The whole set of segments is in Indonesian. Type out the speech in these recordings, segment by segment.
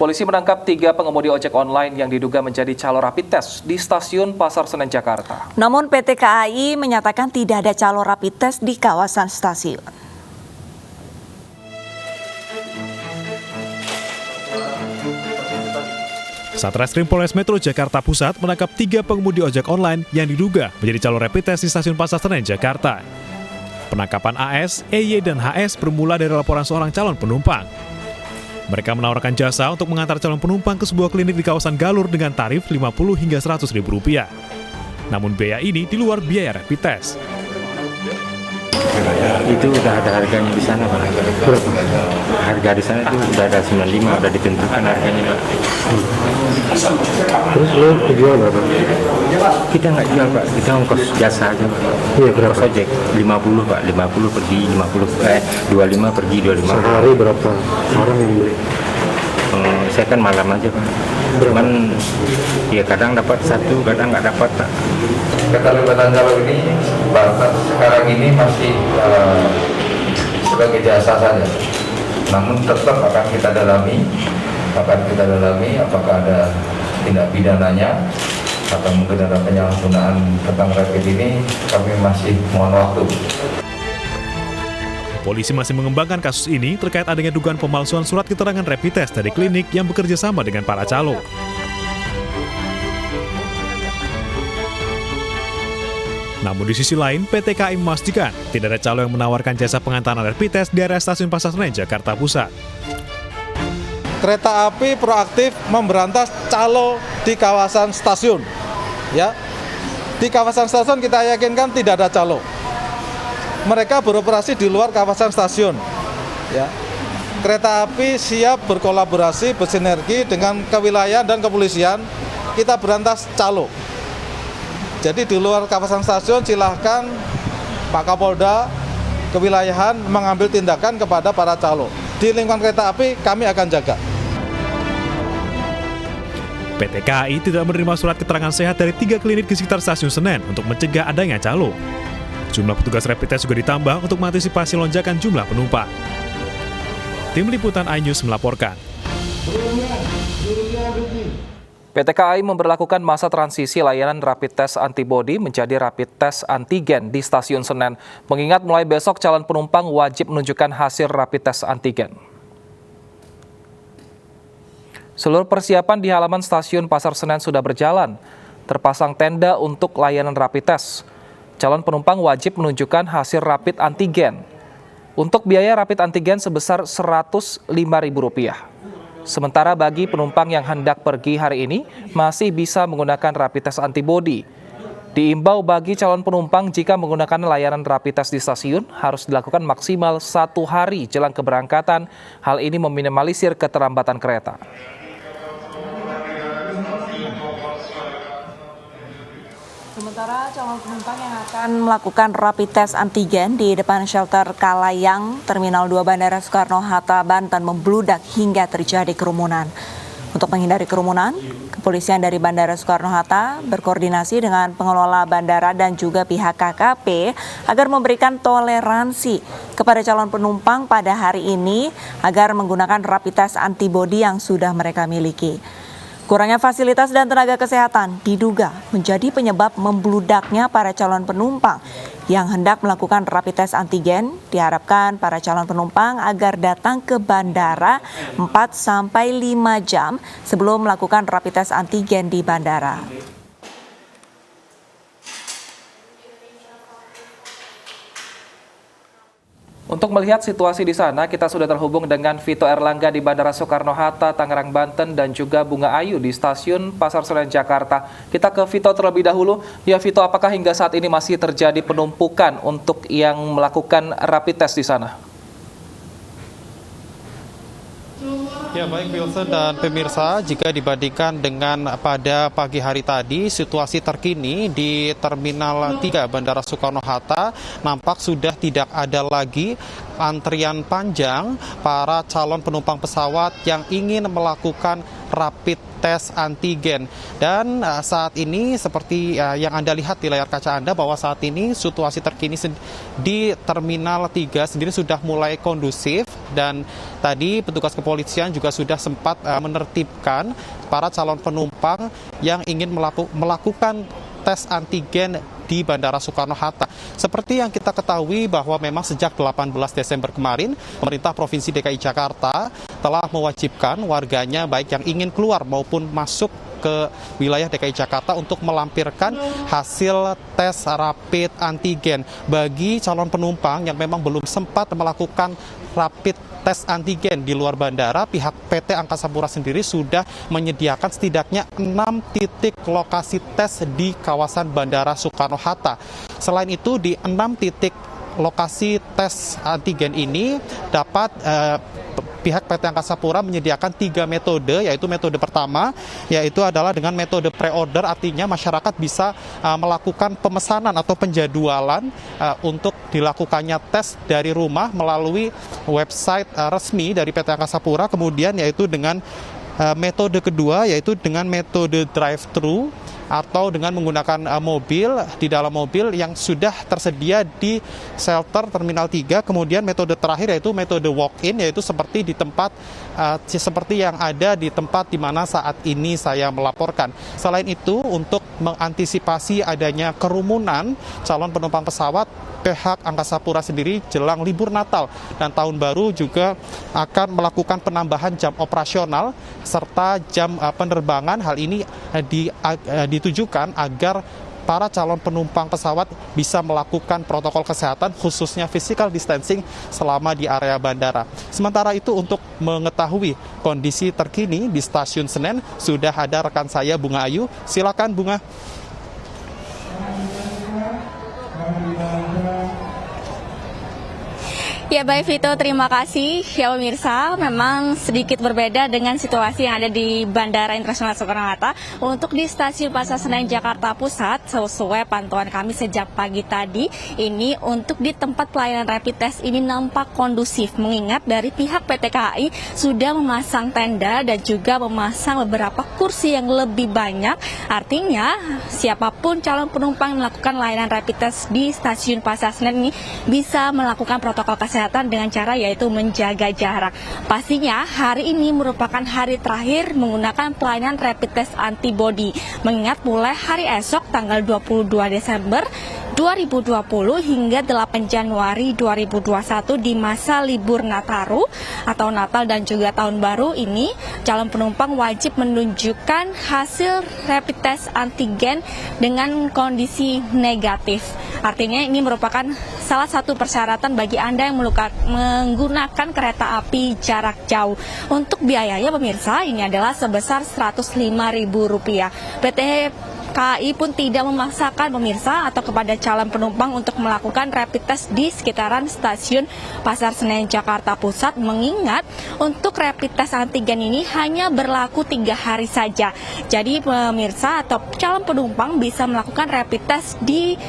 Polisi menangkap 3 pengemudi ojek online yang diduga menjadi calo rapid test di stasiun Pasar Senen, Jakarta. Namun PT KAI menyatakan tidak ada calo rapid test di kawasan stasiun. Satreskrim Polres Metro Jakarta Pusat menangkap 3 pengemudi ojek online yang diduga menjadi calo rapid test di stasiun Pasar Senen, Jakarta. Penangkapan AS, EY, dan HS bermula dari laporan seorang calon penumpang. Mereka menawarkan jasa untuk mengantar calon penumpang ke sebuah klinik di kawasan Galur dengan tarif Rp50 hingga Rp100.000. Namun biaya ini di luar biaya rapid test. Itu udah ada harganya di sana, Pak. Harga di sana itu udah ada 95, udah ditentukan harganya, Pak. Terus lo jual berapa? Kita nggak jual, Pak. Kita ongkos jasa aja, Pak. Iya, berapa? Ongkos ojek 50, Pak. 50 pergi, 25 pergi, 25. Sehari berapa orang yang beli? Saya kan malam aja, Pak. Cuman ya kadang dapat satu, kadang nggak dapat, Pak. Keterlibatan calo ini sekarang ini masih sebagai jasa saja. Namun tetap akan kita dalami apakah ada tindak pidananya atau mungkin ada penyalahgunaan tentang rapid ini, kami masih mohon waktu. Polisi masih mengembangkan kasus ini terkait adanya dugaan pemalsuan surat keterangan rapid test dari klinik yang bekerja sama dengan para calo. Namun di sisi lain, PT KAI memastikan tidak ada calo yang menawarkan jasa pengantaran rapid test di area stasiun Pasar Senen, Jakarta Pusat. Kereta api proaktif memberantas calo di kawasan stasiun. Ya, di kawasan stasiun kita yakinkan tidak ada calo. Mereka beroperasi di luar kawasan stasiun. Ya, kereta api siap berkolaborasi, bersinergi dengan kewilayahan dan kepolisian. Kita berantas calo. Jadi di luar kawasan stasiun silahkan Pak Kapolda, kewilayahan mengambil tindakan kepada para calo. Di lingkungan kereta api kami akan jaga. PT KAI tidak menerima surat keterangan sehat dari 3 klinik di sekitar stasiun Senen untuk mencegah adanya calo. Jumlah petugas rapid test juga ditambah untuk mengantisipasi lonjakan jumlah penumpang. Tim Liputan iNews melaporkan. PT KAI memberlakukan masa transisi layanan rapid test antibody menjadi rapid test antigen di stasiun Senen, mengingat mulai besok calon penumpang wajib menunjukkan hasil rapid test antigen. Seluruh persiapan di halaman stasiun Pasar Senen sudah berjalan, terpasang tenda untuk layanan rapid test. Calon penumpang wajib menunjukkan hasil rapid antigen. Untuk biaya rapid antigen sebesar Rp105.000. Sementara bagi penumpang yang hendak pergi hari ini masih bisa menggunakan rapid test antibody. Diimbau bagi calon penumpang jika menggunakan layanan rapid test di stasiun harus dilakukan maksimal 1 hari jelang keberangkatan. Hal ini meminimalisir keterlambatan kereta. Sementara calon penumpang yang akan melakukan rapid test antigen di depan shelter Kalayang, Terminal 2 Bandara Soekarno-Hatta, Banten membludak hingga terjadi kerumunan. Untuk menghindari kerumunan, kepolisian dari Bandara Soekarno-Hatta berkoordinasi dengan pengelola bandara dan juga pihak KKP agar memberikan toleransi kepada calon penumpang pada hari ini agar menggunakan rapid test antibody yang sudah mereka miliki. Kurangnya fasilitas dan tenaga kesehatan diduga menjadi penyebab membludaknya para calon penumpang yang hendak melakukan rapid test antigen. Diharapkan para calon penumpang agar datang ke bandara 4-5 jam sebelum melakukan rapid test antigen di bandara. Untuk melihat situasi di sana, kita sudah terhubung dengan Vito Erlangga di Bandara Soekarno-Hatta, Tangerang, Banten, dan juga Bunga Ayu di Stasiun Pasar Senen, Jakarta. Kita ke Vito terlebih dahulu. Ya Vito, apakah hingga saat ini masih terjadi penumpukan untuk yang melakukan rapid test di sana? Ya baik Wilson dan pemirsa, jika dibandingkan dengan pada pagi hari tadi, situasi terkini di Terminal 3 Bandara Soekarno-Hatta nampak sudah tidak ada lagi antrian panjang para calon penumpang pesawat yang ingin melakukan rapid tes antigen. Dan saat ini seperti yang Anda lihat di layar kaca Anda bahwa saat ini situasi terkini di Terminal 3 sendiri sudah mulai kondusif. Dan tadi petugas kepolisian juga sudah sempat menertibkan para calon penumpang yang ingin melakukan tes antigen di Bandara Soekarno-Hatta. Seperti yang kita ketahui bahwa memang sejak 18 Desember kemarin, pemerintah Provinsi DKI Jakarta telah mewajibkan warganya baik yang ingin keluar maupun masuk ke wilayah DKI Jakarta untuk melampirkan hasil tes rapid antigen. Bagi calon penumpang yang memang belum sempat melakukan rapid tes antigen di luar bandara, pihak PT Angkasa Pura sendiri sudah menyediakan setidaknya 6 titik lokasi tes di kawasan Bandara Soekarno-Hatta. Selain itu, di 6 titik lokasi tes antigen ini dapat pihak PT Angkasa Pura menyediakan 3 metode, yaitu metode pertama yaitu adalah dengan metode pre-order, artinya masyarakat bisa melakukan pemesanan atau penjadwalan untuk dilakukannya tes dari rumah melalui website resmi dari PT Angkasa Pura. Kemudian yaitu dengan metode kedua yaitu dengan metode drive-thru atau dengan menggunakan mobil, di dalam mobil yang sudah tersedia di shelter Terminal 3. Kemudian metode terakhir yaitu metode walk-in, yaitu seperti di tempat seperti yang ada di tempat di mana saat ini saya melaporkan. Selain itu, untuk mengantisipasi adanya kerumunan calon penumpang pesawat, pihak Angkasa Pura sendiri jelang libur Natal dan Tahun Baru juga akan melakukan penambahan jam operasional serta jam penerbangan. Hal ini ditujukan agar para calon penumpang pesawat bisa melakukan protokol kesehatan, khususnya physical distancing selama di area bandara. Sementara itu, untuk mengetahui kondisi terkini di Stasiun Senen, sudah ada rekan saya Bunga Ayu. Silakan Bunga. Ya baik Vito, terima kasih. Ya pemirsa, memang sedikit berbeda dengan situasi yang ada di Bandara Internasional Soekarno-Hatta. Untuk di Stasiun Pasar Senen Jakarta Pusat, sesuai pantauan kami sejak pagi tadi, ini untuk di tempat pelayanan rapid test ini nampak kondusif. Mengingat dari pihak PT KAI sudah memasang tenda dan juga memasang beberapa kursi yang lebih banyak. Artinya siapapun calon penumpang yang melakukan layanan rapid test di Stasiun Pasar Senen ini bisa melakukan protokol kesehatan dengan cara yaitu menjaga jarak. Pastinya hari ini merupakan hari terakhir menggunakan pelayanan rapid test antibody. Mengingat mulai hari esok tanggal 22 Desember 2020 hingga 8 Januari 2021 di masa libur Nataru atau Natal dan juga Tahun Baru ini, calon penumpang wajib menunjukkan hasil rapid test antigen dengan kondisi negatif. Artinya ini merupakan salah satu persyaratan bagi Anda yang menggunakan kereta api jarak jauh. Untuk biayanya pemirsa ini adalah sebesar Rp105.000. PT KAI pun tidak memaksakan pemirsa atau kepada calon penumpang untuk melakukan rapid test di sekitaran Stasiun Pasar Senen Jakarta Pusat, mengingat untuk rapid test antigen ini hanya berlaku 3 hari saja. Jadi pemirsa atau calon penumpang bisa melakukan rapid test di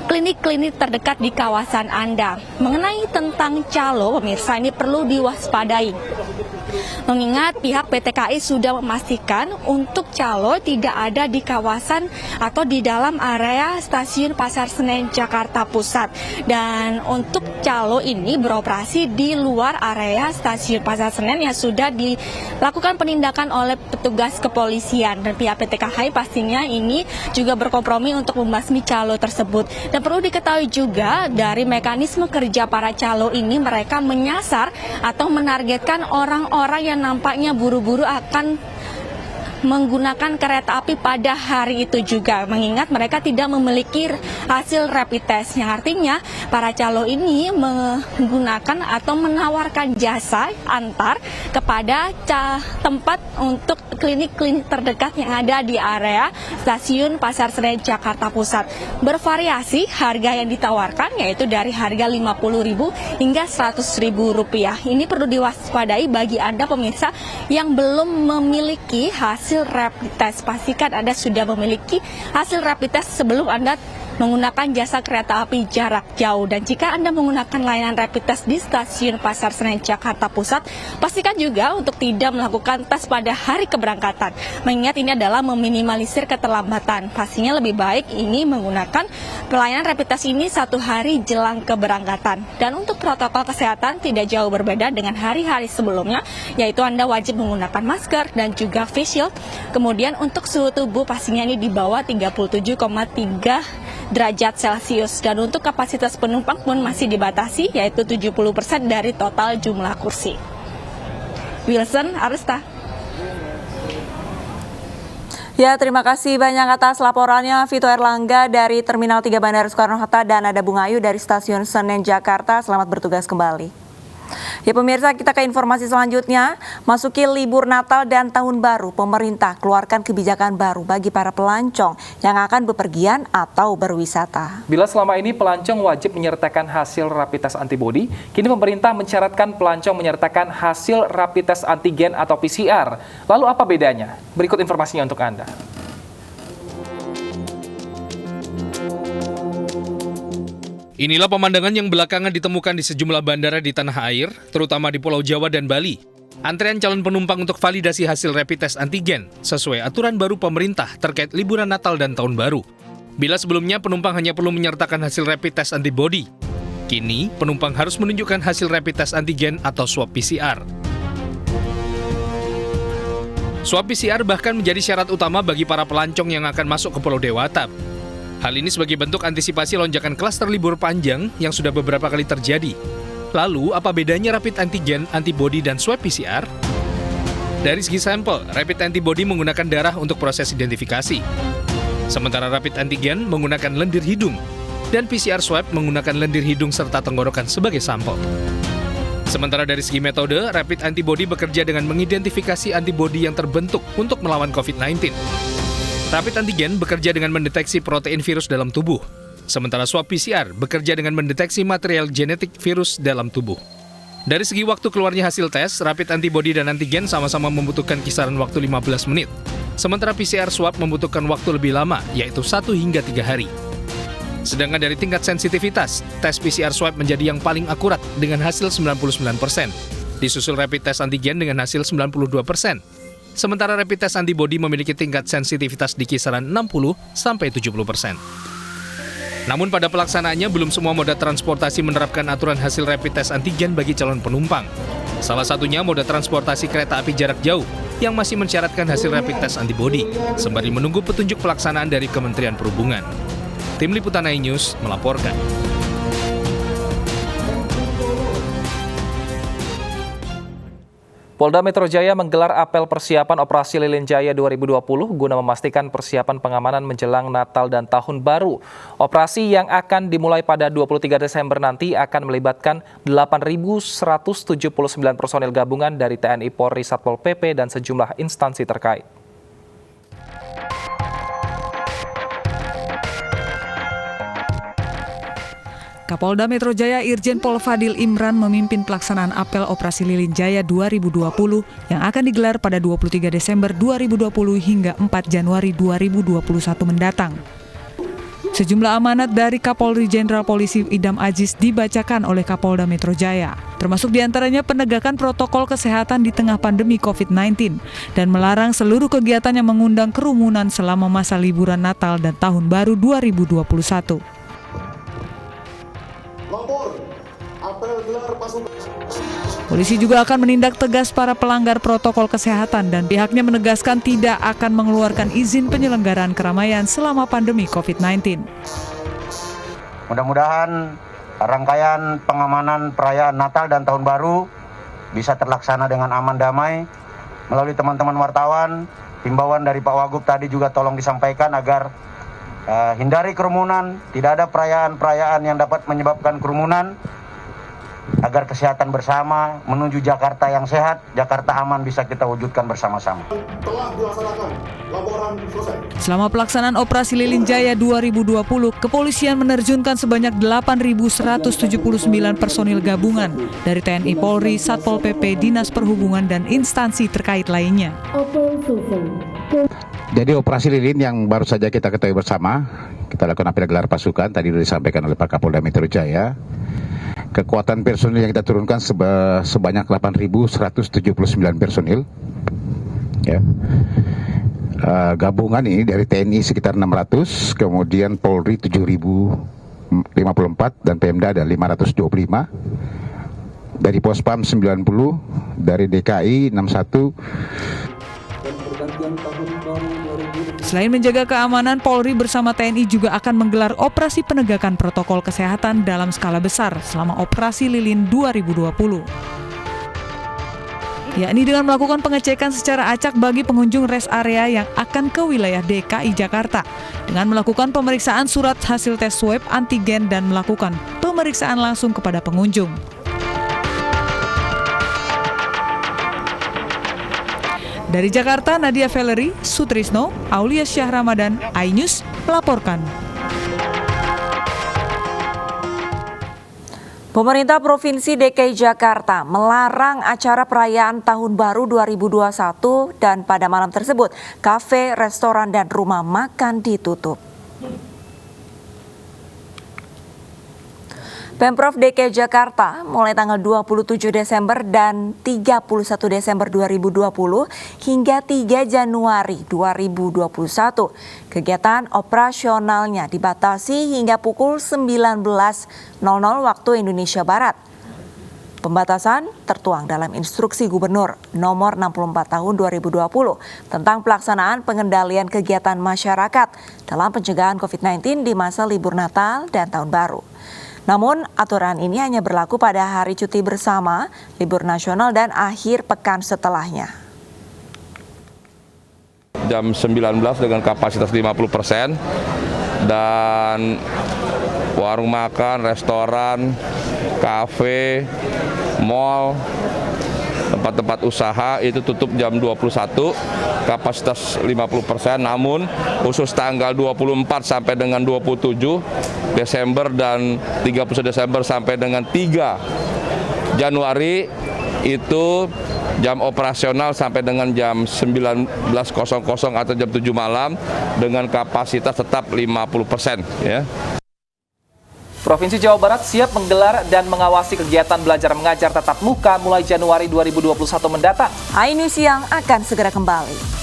klinik-klinik terdekat di kawasan Anda. Mengenai tentang calo, pemirsa, ini perlu diwaspadai. Mengingat pihak PT KAI sudah memastikan untuk calo tidak ada di kawasan atau di dalam area Stasiun Pasar Senen Jakarta Pusat. Dan untuk calo ini beroperasi di luar area Stasiun Pasar Senen yang sudah dilakukan penindakan oleh petugas kepolisian. Dan pihak PT KAI pastinya ini juga berkompromi untuk membasmi calo tersebut. Dan perlu diketahui juga dari mekanisme kerja para calo ini, mereka menyasar atau menargetkan orang-orang yang nampaknya buru-buru akan menggunakan kereta api pada hari itu juga, mengingat mereka tidak memiliki hasil rapid test, yang artinya para calo ini menggunakan atau menawarkan jasa antar kepada tempat untuk klinik-klinik terdekat yang ada di area Stasiun Pasar Senen Jakarta Pusat. Bervariasi harga yang ditawarkan, yaitu dari harga Rp50.000 hingga Rp100.000. Ini perlu diwaspadai bagi Anda pemirsa yang belum memiliki hasil rapid test. Pastikan Anda sudah memiliki hasil rapid test sebelum Anda menggunakan jasa kereta api jarak jauh. Dan jika Anda menggunakan layanan rapid test di stasiun Pasar Senen Jakarta Pusat, pastikan juga untuk tidak melakukan tes pada hari keberangkatan. Mengingat ini adalah meminimalisir keterlambatan. Pastinya lebih baik ini menggunakan pelayanan rapid test ini 1 hari jelang keberangkatan. Dan untuk protokol kesehatan tidak jauh berbeda dengan hari-hari sebelumnya, yaitu Anda wajib menggunakan masker dan juga face shield. Kemudian untuk suhu tubuh pastinya ini di bawah 37,3 derajat Celcius. Dan untuk kapasitas penumpang pun masih dibatasi, yaitu 70% dari total jumlah kursi. Wilson, Aresta. Ya, terima kasih banyak atas laporannya Vito Erlangga dari Terminal 3 Bandara Soekarno-Hatta dan ada Bung Ayu dari Stasiun Senen Jakarta. Selamat bertugas kembali. Ya pemirsa, kita ke informasi selanjutnya. Masuki libur Natal dan Tahun Baru, pemerintah keluarkan kebijakan baru bagi para pelancong yang akan bepergian atau berwisata. Bila selama ini pelancong wajib menyertakan hasil rapid test antibodi, kini pemerintah mensyaratkan pelancong menyertakan hasil rapid test antigen atau PCR. Lalu apa bedanya? Berikut informasinya untuk Anda. Inilah pemandangan yang belakangan ditemukan di sejumlah bandara di tanah air, terutama di Pulau Jawa dan Bali. Antrean calon penumpang untuk validasi hasil rapid test antigen sesuai aturan baru pemerintah terkait liburan Natal dan Tahun Baru. Bila sebelumnya penumpang hanya perlu menyertakan hasil rapid test antibody, kini penumpang harus menunjukkan hasil rapid test antigen atau swab PCR. Swab PCR bahkan menjadi syarat utama bagi para pelancong yang akan masuk ke Pulau Dewata. Hal ini sebagai bentuk antisipasi lonjakan klaster libur panjang yang sudah beberapa kali terjadi. Lalu, apa bedanya rapid antigen, antibody, dan swab PCR? Dari segi sampel, rapid antibody menggunakan darah untuk proses identifikasi. Sementara rapid antigen menggunakan lendir hidung, dan PCR swab menggunakan lendir hidung serta tenggorokan sebagai sampel. Sementara dari segi metode, rapid antibody bekerja dengan mengidentifikasi antibody yang terbentuk untuk melawan COVID-19. Rapid antigen bekerja dengan mendeteksi protein virus dalam tubuh, sementara swab PCR bekerja dengan mendeteksi material genetik virus dalam tubuh. Dari segi waktu keluarnya hasil tes, rapid antibody dan antigen sama-sama membutuhkan kisaran waktu 15 menit, sementara PCR swab membutuhkan waktu lebih lama, yaitu 1 hingga 3 hari. Sedangkan dari tingkat sensitivitas, tes PCR swab menjadi yang paling akurat dengan hasil 99%, disusul rapid test antigen dengan hasil 92%. Sementara rapid test antibody memiliki tingkat sensitivitas di kisaran 60-70%. Namun pada pelaksanaannya belum semua moda transportasi menerapkan aturan hasil rapid test antigen bagi calon penumpang. Salah satunya moda transportasi kereta api jarak jauh yang masih mensyaratkan hasil rapid test antibody, sembari menunggu petunjuk pelaksanaan dari Kementerian Perhubungan. Tim Liputan iNews melaporkan. Polda Metro Jaya menggelar apel persiapan Operasi Lilin Jaya 2020 guna memastikan persiapan pengamanan menjelang Natal dan Tahun Baru. Operasi yang akan dimulai pada 23 Desember nanti akan melibatkan 8.179 personil gabungan dari TNI, Polri, Satpol PP, dan sejumlah instansi terkait. Kapolda Metro Jaya Irjen Pol Fadil Imran memimpin pelaksanaan apel Operasi Lilin Jaya 2020 yang akan digelar pada 23 Desember 2020 hingga 4 Januari 2021 mendatang. Sejumlah amanat dari Kapolri Jenderal Polisi Idam Aziz dibacakan oleh Kapolda Metro Jaya, termasuk diantaranya penegakan protokol kesehatan di tengah pandemi COVID-19 dan melarang seluruh kegiatan yang mengundang kerumunan selama masa liburan Natal dan Tahun Baru 2021. Polisi juga akan menindak tegas para pelanggar protokol kesehatan dan pihaknya menegaskan tidak akan mengeluarkan izin penyelenggaraan keramaian selama pandemi COVID-19. Mudah-mudahan rangkaian pengamanan perayaan Natal dan Tahun Baru bisa terlaksana dengan aman damai. Melalui teman-teman wartawan, himbauan dari Pak Wagub tadi juga tolong disampaikan agar hindari kerumunan, tidak ada perayaan-perayaan yang dapat menyebabkan kerumunan, agar kesehatan bersama menuju Jakarta yang sehat, Jakarta aman bisa kita wujudkan bersama-sama. Telah dilaksanakan, laporan selesai. Selama pelaksanaan Operasi Lilin Jaya 2020, kepolisian menerjunkan sebanyak 8.179 personil gabungan dari TNI, Polri, Satpol PP, Dinas Perhubungan, dan instansi terkait lainnya. Jadi operasi lilin yang baru saja kita ketahui bersama, kita lakukan apel gelar pasukan, tadi sudah disampaikan oleh Pak Kapolda Metro Jaya. Kekuatan personil yang kita turunkan sebanyak 8.179 personil. Ya. Gabungan ini dari TNI sekitar 600, kemudian Polri 7.054 dan Pemda ada 525. Dari Pospam 90, dari DKI 61. Selain menjaga keamanan, Polri bersama TNI juga akan menggelar operasi penegakan protokol kesehatan dalam skala besar selama Operasi Lilin 2020. Yakni dengan melakukan pengecekan secara acak bagi pengunjung rest area yang akan ke wilayah DKI Jakarta, dengan melakukan pemeriksaan surat hasil tes swab antigen dan melakukan pemeriksaan langsung kepada pengunjung. Dari Jakarta, Nadia Valery, Sutrisno, Aulia Syah Ramadan, iNews melaporkan. Pemerintah Provinsi DKI Jakarta melarang acara perayaan Tahun Baru 2021 dan pada malam tersebut, kafe, restoran, dan rumah makan ditutup. Pemprov DKI Jakarta mulai tanggal 27 Desember dan 31 Desember 2020 hingga 3 Januari 2021. Kegiatan operasionalnya dibatasi hingga pukul 19.00 waktu Indonesia Barat. Pembatasan tertuang dalam Instruksi Gubernur Nomor 64 Tahun 2020 tentang pelaksanaan pengendalian kegiatan masyarakat dalam pencegahan COVID-19 di masa libur Natal dan Tahun Baru. Namun, aturan ini hanya berlaku pada hari cuti bersama, libur nasional, dan akhir pekan setelahnya. Jam 19 dengan kapasitas 50%, dan warung makan, restoran, kafe, mal, tempat-tempat usaha itu tutup jam 21, kapasitas 50%, namun khusus tanggal 24 sampai dengan 27 Desember dan 31 Desember sampai dengan 3 Januari itu jam operasional sampai dengan jam 19.00 atau jam 7 malam dengan kapasitas tetap 50%, ya. Provinsi Jawa Barat siap menggelar dan mengawasi kegiatan belajar mengajar tatap muka mulai Januari 2021 mendatang. iNews yang akan segera kembali.